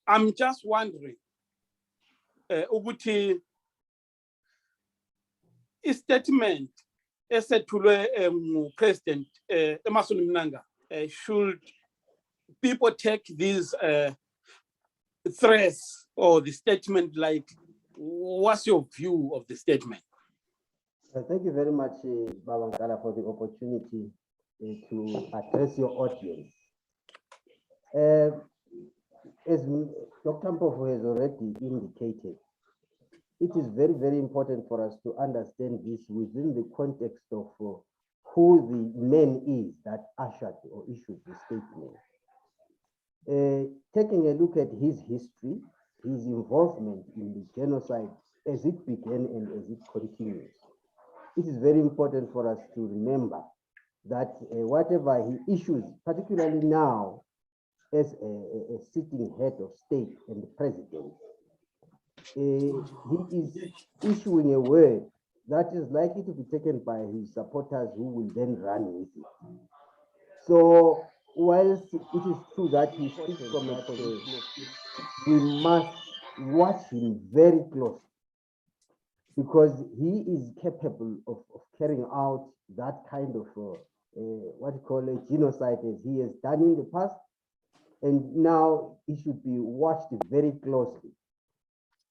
I'm just wondering, ukuthi statement esethulwe President Emmerson Mnanga, should people take these threats or the statement like, what's your view of the statement? Thank you very much, Babangala, for the opportunity to address your audience. As Dr. Mpofu has already indicated, it is very, very important for us to understand this within the context of who the man is that ushered or issued the statement. Taking a look at his history, his involvement in the genocide as it began and as it continues, it is very important for us to remember that whatever he issues, particularly now as a sitting head of state and the president, he is issuing a word that is likely to be taken by his supporters who will then run with it. So whilst it is true that he speaks from a position, we must watch him very closely, because he is capable of carrying out that kind of what you call a genocide as he has done in the past, and now he should be watched very closely.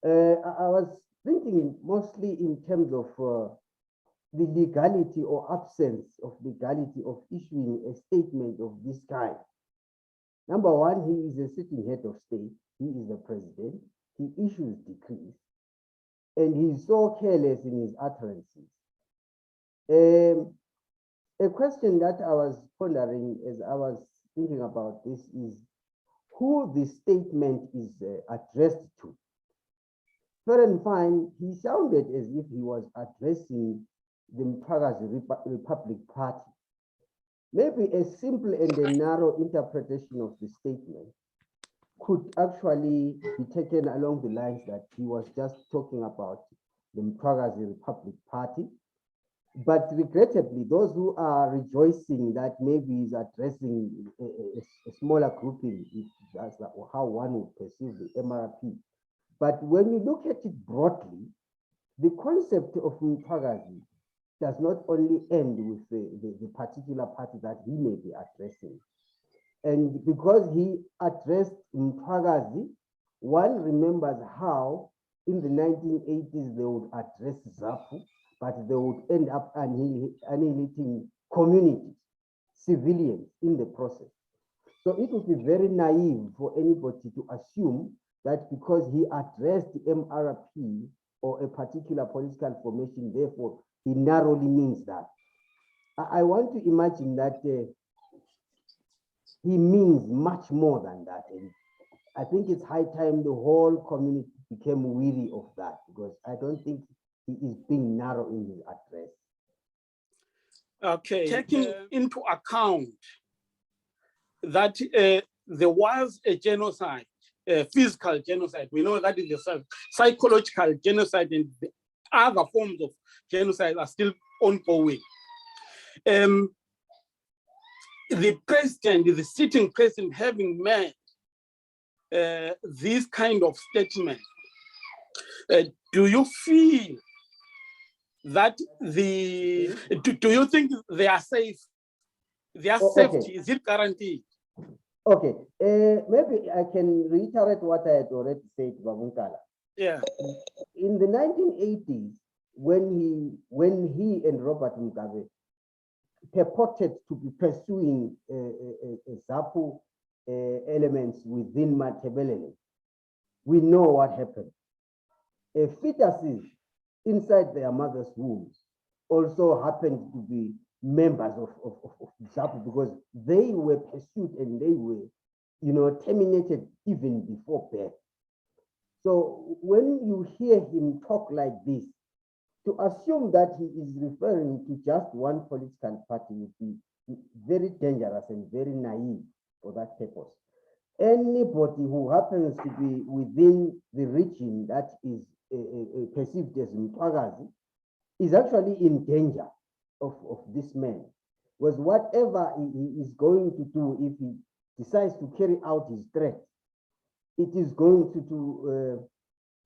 I was thinking mostly in terms of the legality or absence of legality of issuing a statement of this kind. Number one, he is a sitting head of state. He is the president. He issues decrees, and he is so careless in his utterances. A question that I was pondering as I was thinking about this is who the statement is addressed to. Fair and fine, he sounded as if he was addressing the Mthwakazi Republic Party. Maybe a simple and a narrow interpretation of the statement could actually be taken along the lines that he was just talking about the Mthwakazi Republic Party. But regrettably, those who are rejoicing that maybe he's addressing a smaller grouping, that's how one would perceive the MRP. But when you look at it broadly, the concept of Mthwakazi does not only end with the particular party that he may be addressing. And because he addressed Mthwakazi, one remembers how in the 1980s they would address ZAPU, but they would end up annihilating communities, civilians in the process. So it would be very naive for anybody to assume that because he addressed the MRP or a particular political formation, therefore he narrowly means that. I want to imagine that he means much more than that. And I think it's high time the whole community became weary of that, because I don't think he is being narrow in his address. Okay, taking into account that there was a genocide, physical genocide, we know that is the psychological genocide, and the other forms of genocide are still ongoing. The president, the sitting president, having made this kind of statement, do you feel that do you think they are safe? Their safety, okay. Is it guaranteed? Okay, maybe I can reiterate what I had already said, Babunkala. Yeah. In the 1980s, when he and Robert Mugabe purported to be pursuing ZAPU elements within Matabeleland, we know what happened. Fetuses inside their mother's wombs also happened to be members of ZAPU, because they were pursued and they were, terminated even before birth. So when you hear him talk like this, to assume that he is referring to just one political party would be very dangerous and very naive for that purpose. Anybody who happens to be within the region that is perceived as Mthwakazi is actually in danger of this man, because whatever he is going to do, if he decides to carry out his threat, it is going to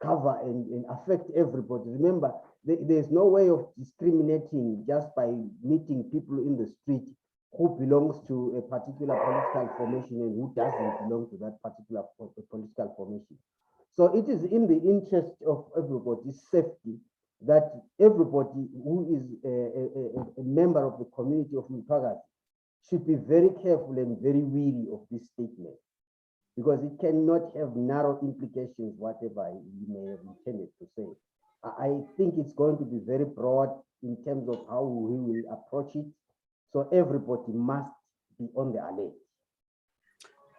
cover and affect everybody. Remember, there's no way of discriminating just by meeting people in the street who belongs to a particular political formation and who doesn't belong to that particular political formation. So it is in the interest of everybody's safety that everybody who is a member of the community of Mthwakazi should be very careful and very wary of this statement, because it cannot have narrow implications, whatever you may have intended to say. I think it's going to be very broad in terms of how we will approach it. So everybody must be on the alert.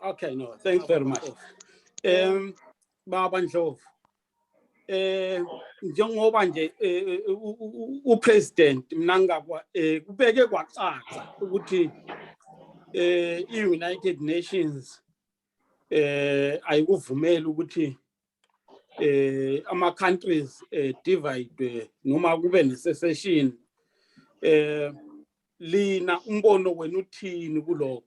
Okay, no, thanks very much. Baba Ndlovu, njengoba nje upresident mnangaba kubeke kwacaca ukuthi i-United Nations ayikuvumela ukuthi ama-countries divide noma kube ne-secession. Lina umbono wenu uthini kulokho,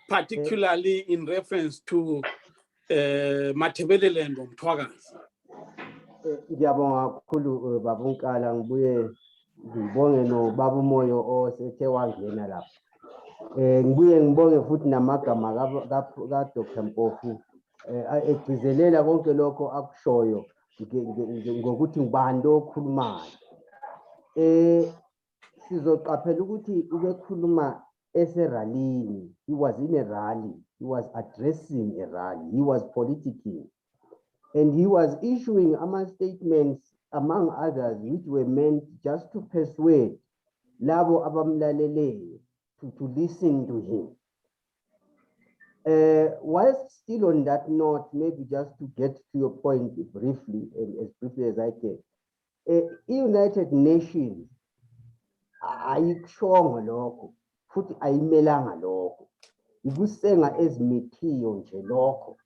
particularly in reference to Mathebeleland Mthwakazi? Ngiyabonga kakhulu baba uNkala, ngibuye ngibonge nobaba uMoyo osethe wangena lapha. Ngibuye ngibonge futhi namagama ka-Dr. Mpofu egcizelela konke lokho akushoyo ngokuthi ngibani lo okhulumayo. Sizoqaphela ukuthi ubekhuluma eseralini. He was in a rally. He was addressing a rally. He was politicking. And he was issuing statements, among others, which were meant just to persuade labo abamlaleleyo to listen to him. Whilst still on that note, maybe just to get to your point briefly, and as briefly as I can, United Nations ayikushongo lokho futhi ayimelanga lokho, ikusenga ezimithiyo nje lokho.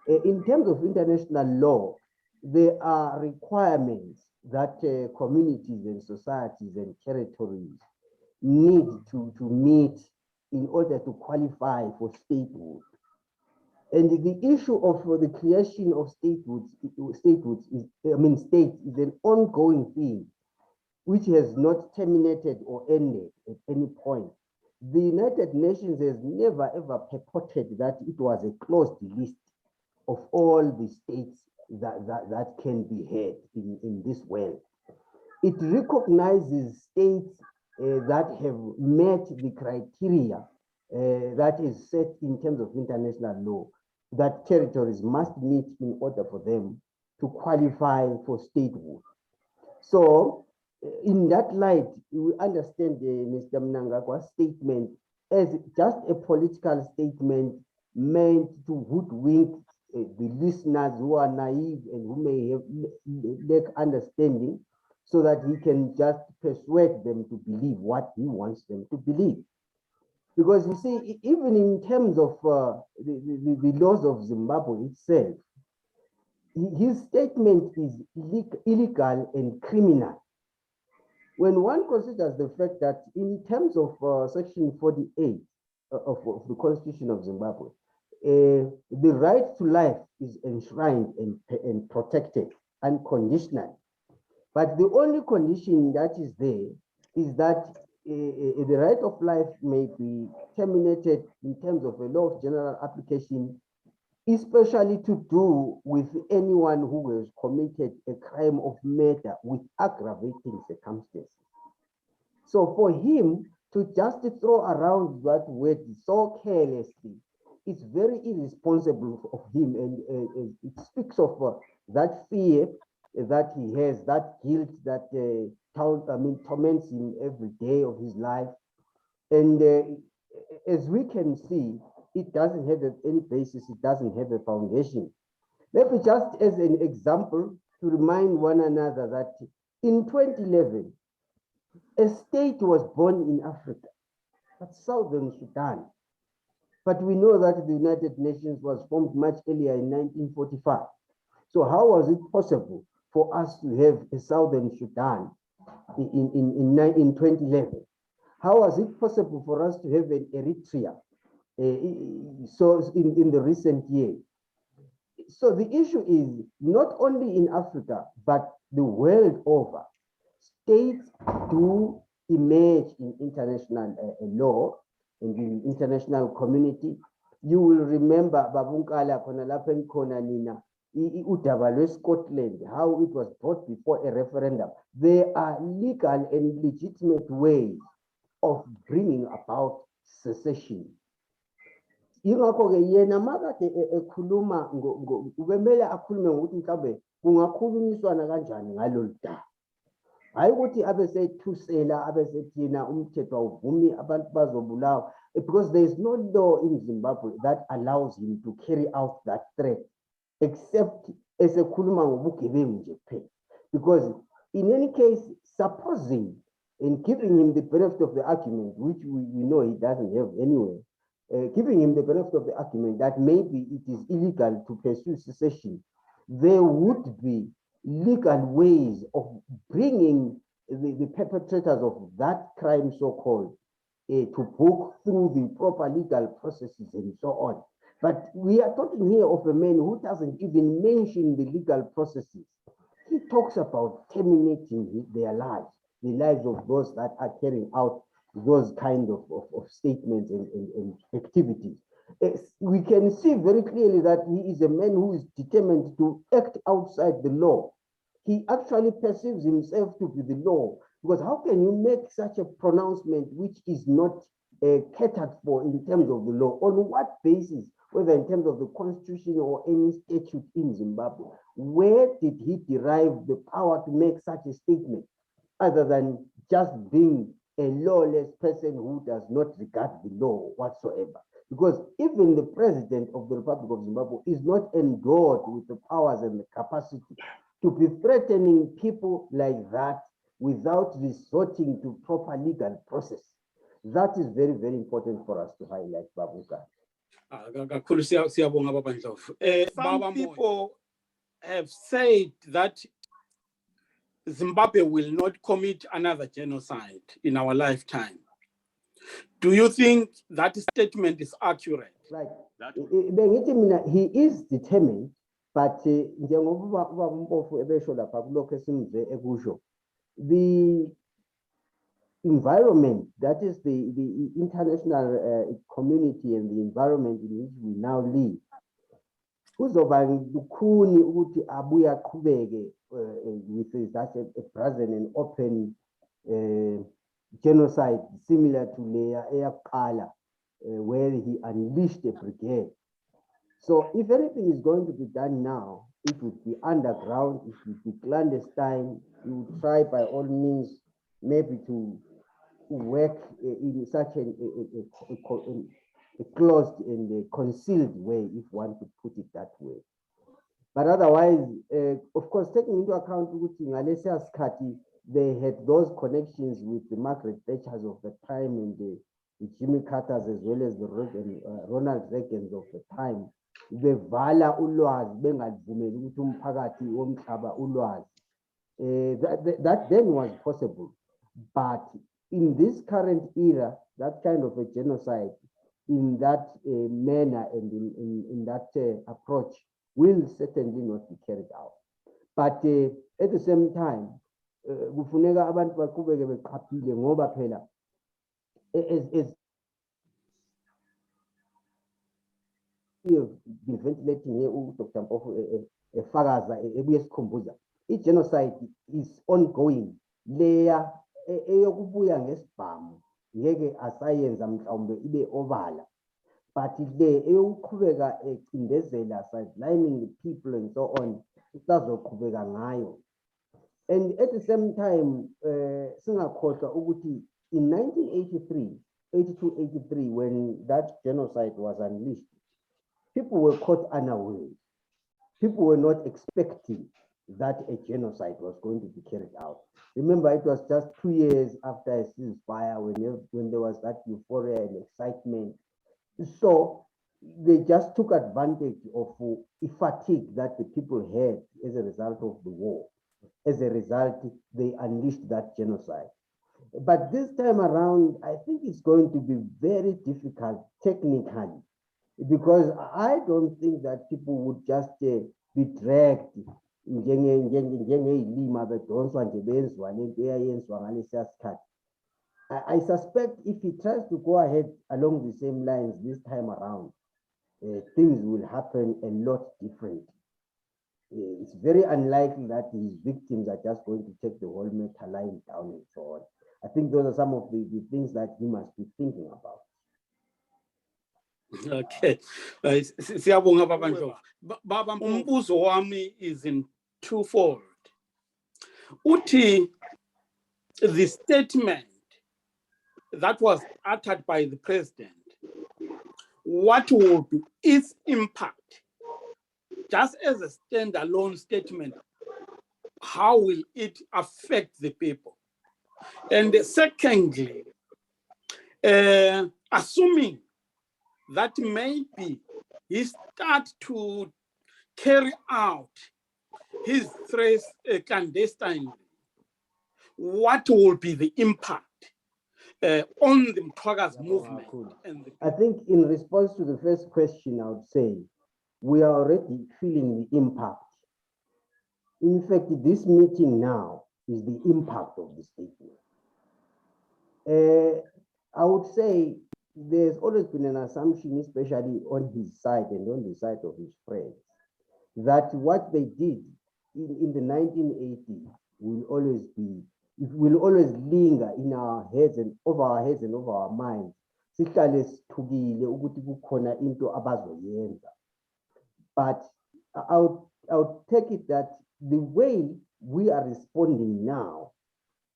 In terms of international law, there are requirements that communities and societies and territories need to meet in order to qualify for statehood. And the issue of the creation of states is an ongoing thing which has not terminated or ended at any point. The United Nations has never ever purported that it was a closed list of all the states that can be had in this world. It recognizes states that have met the criteria that is set in terms of international law that territories must meet in order for them to qualify for statehood. So in that light, we understand Mr. Mnangagwa's statement as just a political statement meant to hoodwink the listeners who are naive and who may have lack understanding, so that he can just persuade them to believe what he wants them to believe. Because you see, even in terms of the laws of Zimbabwe itself, his statement is illegal and criminal. When one considers the fact that in terms of Section 48 of the Constitution of Zimbabwe, the right to life is enshrined and protected unconditionally. But the only condition that is there is that the right of life may be terminated in terms of a law of general application, especially to do with anyone who has committed a crime of murder with aggravating circumstances. So for him to just throw around that word so carelessly, it's very irresponsible of him, and it speaks of that fear that he has, that guilt that torments him every day of his life. And as we can see, it doesn't have any basis, it doesn't have a foundation. Maybe just as an example, to remind one another that in 2011, a state was born in Africa, that's Southern Sudan. But we know that the United Nations was formed much earlier in 1945. So how was it possible for us to have a Southern Sudan in 2011? How was it possible for us to have an Eritrea so in the recent years? so the issue is not only in Africa, but the world over, states do emerge in international law and in international community. You will remember Babunkala khona lapha enkhona nina udaba lweScotland, how it was brought before a referendum. There are legal and legitimate ways of bringing about secession. Yingakho-ke yena makade ekhuluma ubemele akhulume ngokuthi mhlawumbe kungakhulunyiswana kanjani ngalolu daba. Hayi ukuthi abesethusela abesethina umthetho awuvumi abantu bazobulawa, because there is no law in Zimbabwe that allows him to carry out that threat except esekhuluma ngobugebengu nje kuphela. Because in any case, supposing and giving him the benefit of the argument, which we know he doesn't have anyway, giving him the benefit of the argument that maybe it is illegal to pursue secession, there would be legal ways of bringing the perpetrators of that crime, so-called, to book through the proper legal processes and so on. But we are talking here of a man who doesn't even mention the legal processes. He talks about terminating their lives, the lives of those that are carrying out those kind of statements and activities. We can see very clearly that he is a man who is determined to act outside the law. He actually perceives himself to be the law, because how can you make such a pronouncement which is not catered for in terms of the law? On what basis, whether in terms of the constitution or any statute in Zimbabwe? Where did he derive the power to make such a statement, other than just being a lawless person who does not regard the law whatsoever? Because even the president of the Republic of Zimbabwe is not endowed with the powers and the capacity to be threatening people like that without resorting to proper legal process. That is very, very important for us to highlight, Babuka. Some people have said that Zimbabwe will not commit another genocide in our lifetime. Do you think that statement is accurate? Right. He is determined, but the environment, that is the international community and the environment in which we now live, kuzoba lukhuni ukuthi abuye aqhubeke with such a present and open genocide similar to leya eyakuqala, where he unleashed a brigade. So if anything is going to be done now, it would be underground, it would be clandestine. You would try by all means maybe to work in such a closed and a concealed way, if one could put it that way. But otherwise, of course, taking into account they had those connections with the Margaret Thatchers of the time and the Jimmy Carters, as well as the Ronald Reagans of the time. Bevala ulwazi bengadvumeli ukuthi umphakathi womhlaba ulwazi. That then was possible, but in this current era, that kind of a genocide in that manner and in that approach will certainly not be carried out. But at the same time, kufuneka abantu baqhubeke beqaphile ngoba phela as we have been ventilating here, Dr. Mpofu Fakaza ebuye sikhumbuza, i-genocide is ongoing. Leya eyokubuya ngesibhamu ngeke asayenza mhlawumbe ibe obala, but le eyokuqhubeka ecindezela, sidelining the people and so on, isazoqhubeka ngayo. And at the same time, singakhohlwa ukuthi in 1983, when that genocide was unleashed, people were caught unawares. People were not expecting that a genocide was going to be carried out. Remember, it was just 2 years after a ceasefire when there was that euphoria and excitement. So they just took advantage of the fatigue that the people had as a result of the war. As a result, they unleashed that genocide. But this time around, I think it's going to be very difficult technically because I don't think that people would just be dragged njengey'lima bedonswa nje benzwa lento eyayenzwa ngalesiya sikhathi. I suspect if he tries to go ahead along the same lines this time around, things will happen a lot different. It's very unlikely that his victims are just going to take the whole matter lying down and so on. I think those are some of the things that he must be thinking about. Okay. Siyabonga Baba Ndlovu. Baba, umbuzo wami is in twofold. Uthi, the statement that was uttered by the president, what would be its impact? Just as a standalone statement, how will it affect the people? And secondly, assuming that maybe he start to carry out his threats clandestinely, what will be the impact on the Mthwakazi movement? I think in response to the first question, I would say we are already feeling the impact. In fact, this meeting now is the impact of the statement. I would say there's always been an assumption, especially on his side and on the side of his friends, that what they did in the 1980s will always linger in our heads and over our heads and over our minds. But I'll take it that the way we are responding now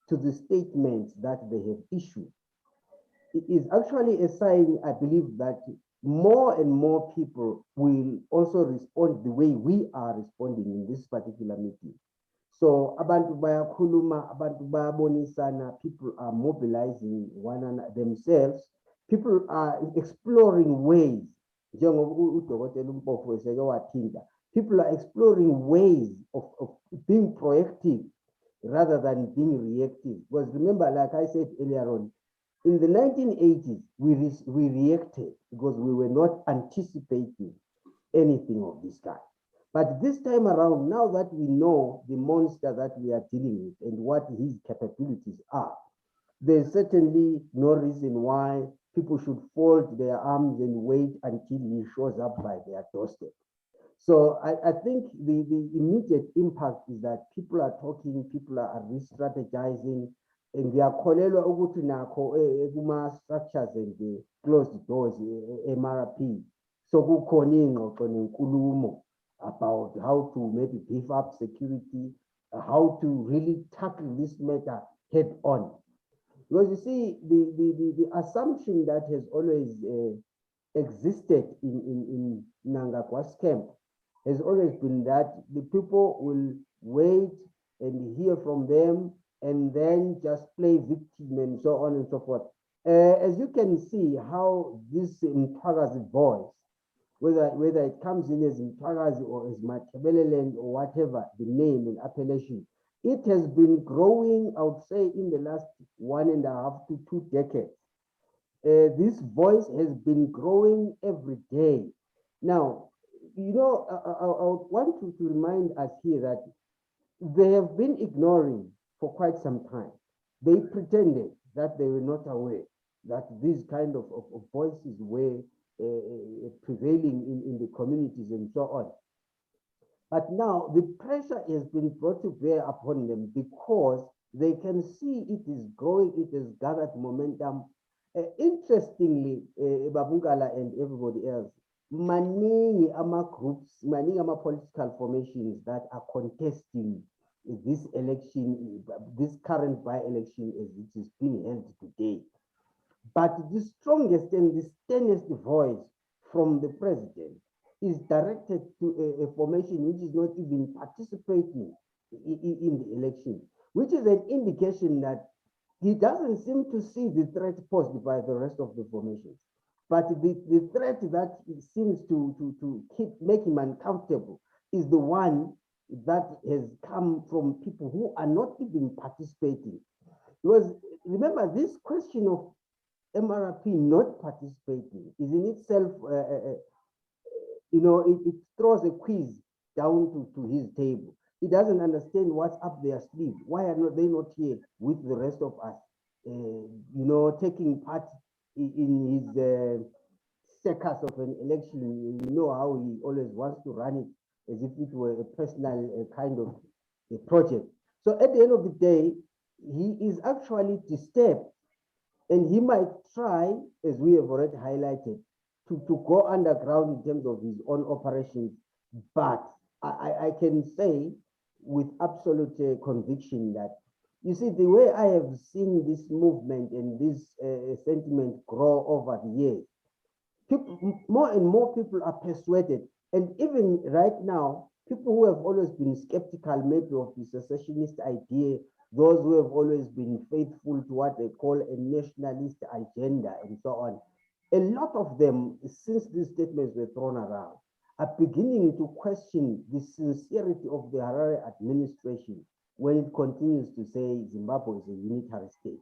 to the statements that they have issued, it is actually a sign, I believe, that more and more people will also respond the way we are responding in this particular meeting. So abantu bayakhuluma, abantu bayabonisana, people are mobilizing one another themselves. People are exploring ways. People are exploring ways of being proactive rather than being reactive. Because remember, like I said earlier on, in the 1980s, we reacted because we were not anticipating anything of this kind. But this time around, now that we know the monster that we are dealing with and what his capabilities are, there's certainly no reason why people should fold their arms and wait until he shows up by their doorstep. So I think the immediate impact is that people are talking, people are re-strategizing, and they are ngiyakholelwa ukuthi nakho kuma-structures and the closed doors, MRP. So kukhona ingxoxo nenkulumo about how to maybe beef up security, how to really tackle this matter head on. Because you see, the assumption that has always existed in Mnangagwa's camp has always been that the people will wait and hear from them and then just play victim and so on and so forth. As you can see how this Mthwakazi voice, whether it comes in as Mthwakazi or as Matabeleland or whatever the name and appellation, it has been growing, I would say, in the last 1.5 to 2 decades. This voice has been growing every day. Now, you know, I want to remind us here that they have been ignoring for quite some time. They pretended that they were not aware that these kind of voices were prevailing in the communities and so on. But now the pressure has been brought to bear upon them because they can see it is growing, it has gathered momentum. Interestingly, Babungala and everybody else, many groups, many political formations that are contesting this election, this current by-election as it is being held today. But the strongest and the sternest voice from the president is directed to a formation which is not even participating in the election, which is an indication that he doesn't seem to see the threat posed by the rest of the formations. But the threat that seems to make him uncomfortable is the one that has come from people who are not even participating. Because remember, this question of MRP not participating is in itself, it throws a quiz down to his table. He doesn't understand what's up their sleeve. Why are they not here with the rest of us? Taking part in his circus of an election. You know how he always wants to run it as if it were a personal kind of a project. So at the end of the day, he is actually disturbed, and he might try, as we have already highlighted, to go underground in terms of his own operations. But I can say with absolute conviction that, you see, the way I have seen this movement and this sentiment grow over the years, more and more people are persuaded. And even right now, people who have always been skeptical maybe of the secessionist idea, those who have always been faithful to what they call a nationalist agenda and so on, a lot of them, since these statements were thrown around, are beginning to question the sincerity of the Harare administration when it continues to say Zimbabwe is a unitary state.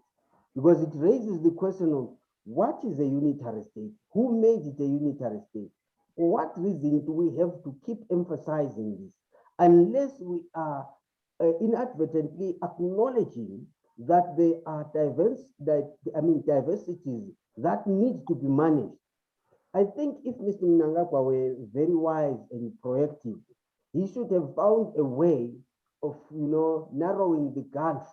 Because it raises the question of, what is a unitary state? Who made it a unitary state? For what reason do we have to keep emphasizing this? Unless we are inadvertently acknowledging that there are diversities that need to be managed. I think if Mr. Mnangagwa were very wise and proactive, he should have found a way of, narrowing the gulf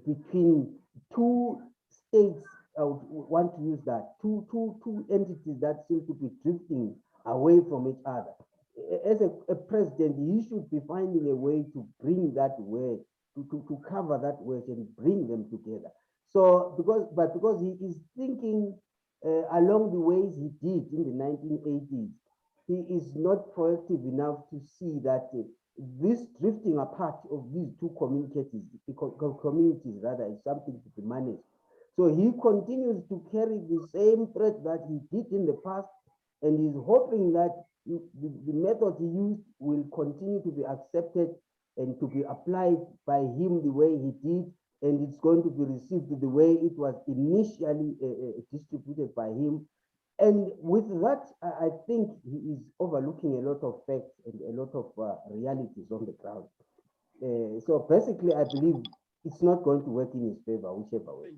between two states. I would want to use that, two entities that seem to be drifting away from each other. As a president, he should be finding a way to bring that wedge, to cover that wedge and bring them together. So because he is thinking along the ways he did in the 1980s, he is not proactive enough to see that this drifting apart of these two communities rather, is something to be managed. So he continues to carry the same threat that he did in the past, and he's hoping that the method he used will continue to be accepted and to be applied by him the way he did, and it's going to be received the way it was initially distributed by him. And with that, I think he is overlooking a lot of facts and a lot of realities on the ground. So basically, I believe it's not going to work in his favor, whichever way.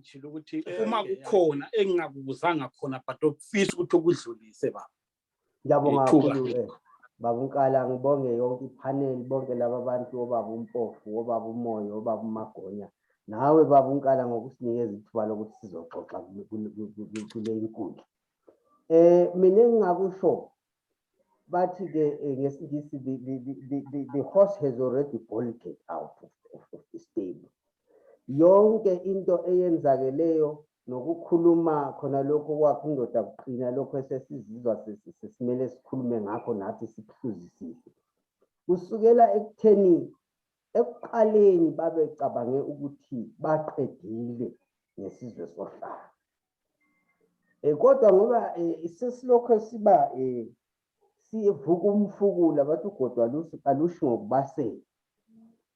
Uma kukhona engingakubuzanga khona but ofisa ukuthi ukudlulise baba. Ngiyabonga kakhulu Baba uNkala, ngibonge yonke ipanel, bonke laba bantu, obaba uMpofu, obaba uMoyo, obaba uMagonya. Nawe Baba uNkala ngokusinikeza ithuba lokuthi sizoxoxa kule inkundla. Mina engingakusho bathi ke ngesingisi, the horse has already bolted out of the stable. Yonke into eyenzakeleyo nokukhuluma khona lokho kwakho indoda kuqina, lokho esesizizwa sesimele sikhulume ngakho nathi sikuhluzisise. Kusukela ekutheni ekuqaleni babecabange ukuthi baqedile ngesizwe sohlanga. Kodwa ngoba sesilokho siba sivuka umfukula, bathi ugodwa alushi ngokubasela.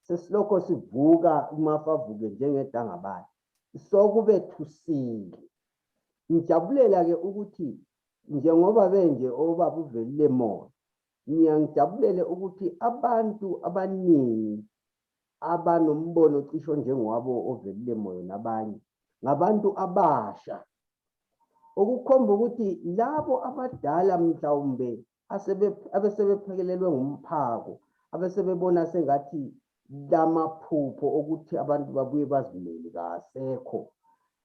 Sesilokho sivuka umafa avuke njengedangabani. Sokube thusile. Ngijabulela ke ukuthi njengoba benje obaba uvelile moya, ngiyangijabulele ukuthi abantu abaningi abanombono cisho njengowabo ovelile moya nabanye ngabantu abasha, okukhomba ukuthi labo abadala mhlawumbe abesebephekelelwe ngumphako, abesebebona sengathi lamaphupho ukuthi abantu babuye bazimele kasekho.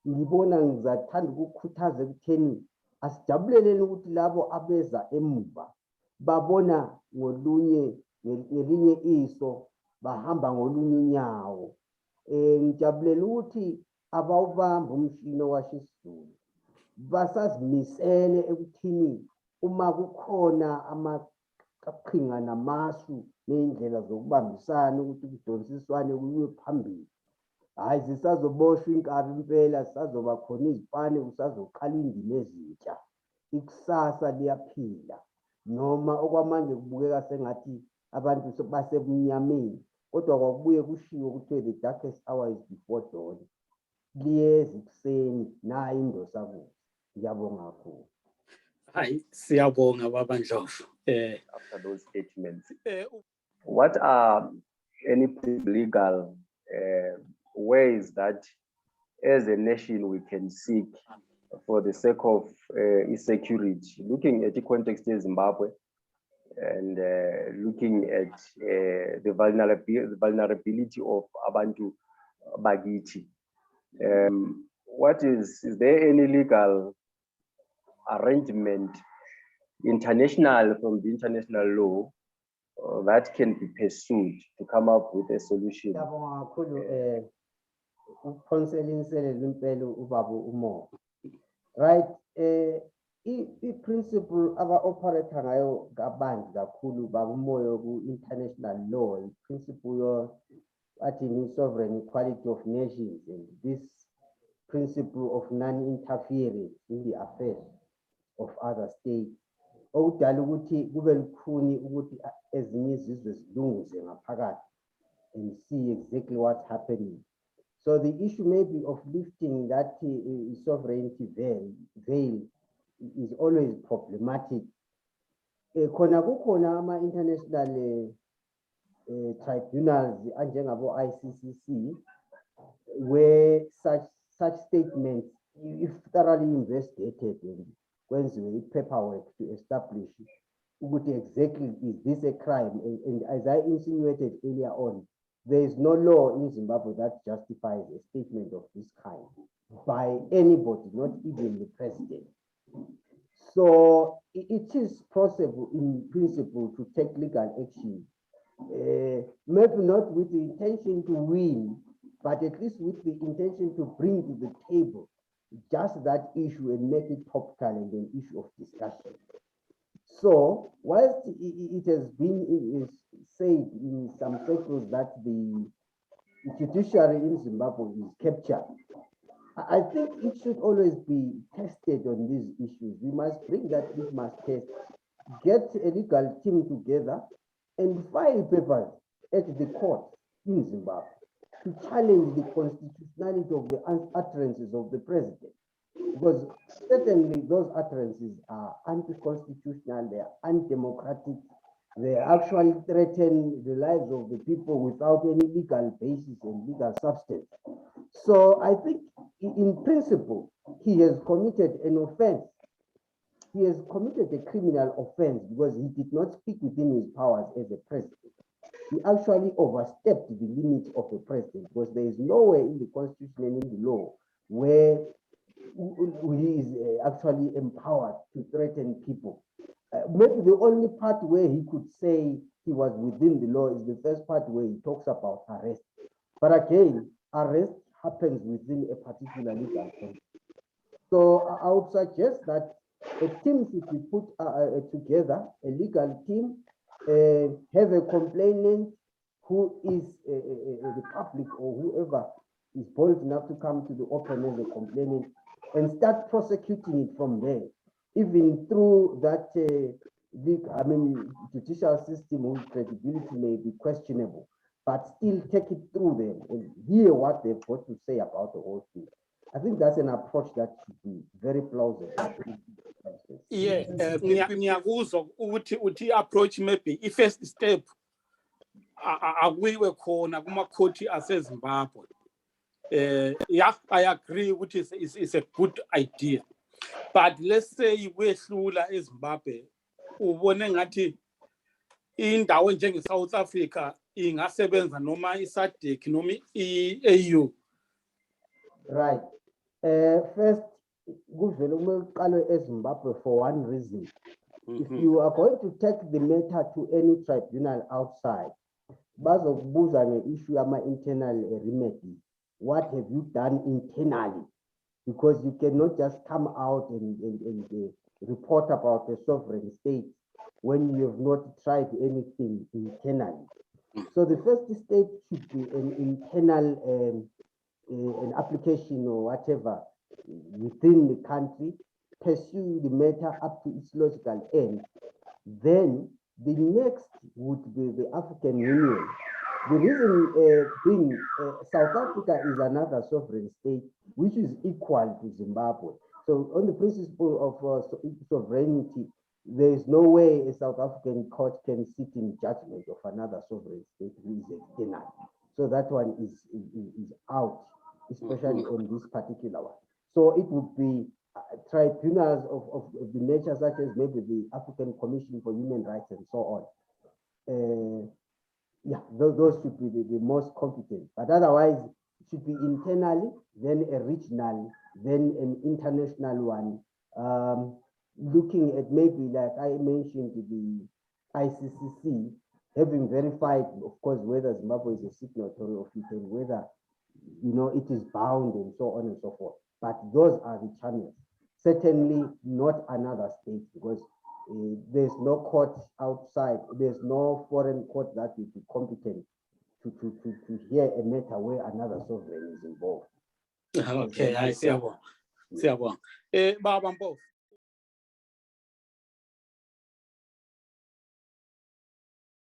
Ngibona ngizathanda ukukhuthaza ekutheni asijabuleleni ukuthi labo abeza emuva babona ngelinye iso, bahamba ngolunye unyawo. Ngijabulela ukuthi abawubamba umshini owasha isizulu basazimisele ekuthini uma kukhona amaqhinga namasu ney'ndlela zokubambisana ukuthi kudonsiswane kuyiwe phambili. Hayi zisazoboshwa inkabi impela, zisazoba khona izipane, kusazoqala indima ezintsha. Ikusasa liyaphila, noma okwamanje kubukeka sengathi abantu basebumnyameni, kodwa kwakubuye kushiwo ukuthi the darkest hour is before dawn. Liyeza ikuseni, nayi indonsakusa. Ngiyabonga kakhulu. Hayi, siyabonga Baba Ndlovu. After those statements, what are any legal ways that as a nation we can seek for the sake of security, looking at the context of Zimbabwe and looking at the vulnerability of Abantu Bagithi? Is there any legal arrangement international from the international law that can be pursued to come up with a solution? Ngiyabonga kakhulu uConselling Selimpelo ubabu umo. Right, i-principle aba-operator ngayo kabanzi kakhulu bakumoyo ku-international law, i-principle yo sovereign equality of nations, and this principle of non-interference in the affairs of other states. Okudala ukuthi kube lukhuni ukuthi ezinye izizwe zilunguze ngaphakathi and see exactly what's happening. So the issue maybe of lifting that sovereignty veil is always problematic. Khona kukhona ama-international tribunals anjengabo-ICCC where such statements, if thoroughly investigated and kwenziwe paperwork to establish ukuthi exactly is this a crime, and as I insinuated earlier on, there is no law in Zimbabwe that justifies a statement of this kind by anybody, not even the president. So it is possible in principle to take legal action, maybe not with the intention to win, but at least with the intention to bring to the table just that issue and make it topical and an issue of discussion. So whilst it has been said in some circles that the judiciary in Zimbabwe is captured, I think it should always be tested on these issues. We must bring that litmus test, get a legal team together and file papers at the court in Zimbabwe to challenge the constitutionality of the utterances of the president. Because certainly those utterances are anti-constitutional, they are undemocratic, they actually threaten the lives of the people without any legal basis and legal substance. So I think in principle, he has committed an offense. He has committed a criminal offense because he did not speak within his powers as a president. He actually overstepped the limits of a president because there is nowhere in the constitution and in the law where he is actually empowered to threaten people. Maybe the only part where he could say he was within the law is the first part where he talks about arrest. But again, arrest happens within a particular legal context. So I would suggest that a team should be put together, a legal team, have a complainant who is the public or whoever is bold enough to come to the open as a complainant and start prosecuting it from there, even through that judicial system whose credibility may be questionable, but still take it through them and hear what they've got to say about the whole thing. I think that's an approach that should be very plausible. Yeah, ngiyakuzwa ukuthi approach maybe i-first step akuyiwe khona kuma-court aseZimbabwe. Yeah, I agree with it's a good idea. But let's say wehlula eZimbabwe, ubone ngathi indawo njenge-South Africa ingasebenza noma i-SADC noma i-AU. Right. First, kuvele kumele kuqalwe eZimbabwe for one reason. If you are going to take the matter to any tribunal outside, bazokubuza nge-issue yama-internal remedy. What have you done internally? Because you cannot just come out and report about a sovereign state when you have not tried anything internally. So the first step should be an internal an application or whatever within the country, pursue the matter up to its logical end. Then the next would be the African Union. The reason being South Africa is another sovereign state which is equal to Zimbabwe. So on the principle of sovereignty, there is no way a South African court can sit in judgment of another sovereign state who is external. So that one is out, especially on this particular one. So it would be tribunals of the nature such as maybe the African Commission for Human Rights and so on. Yeah, those should be the most competent, but otherwise it should be internally, then a regional, then an international one. Looking at maybe, like I mentioned, the ICCC, having verified, of course, whether Zimbabwe is a signatory of it and whether, you know, it is bound and so on and so forth. But those are the channels. Certainly not another state, because there's no court outside, there's no foreign court that would be competent to hear a matter where another sovereign is involved. Okay, I see. Baba Mpofu.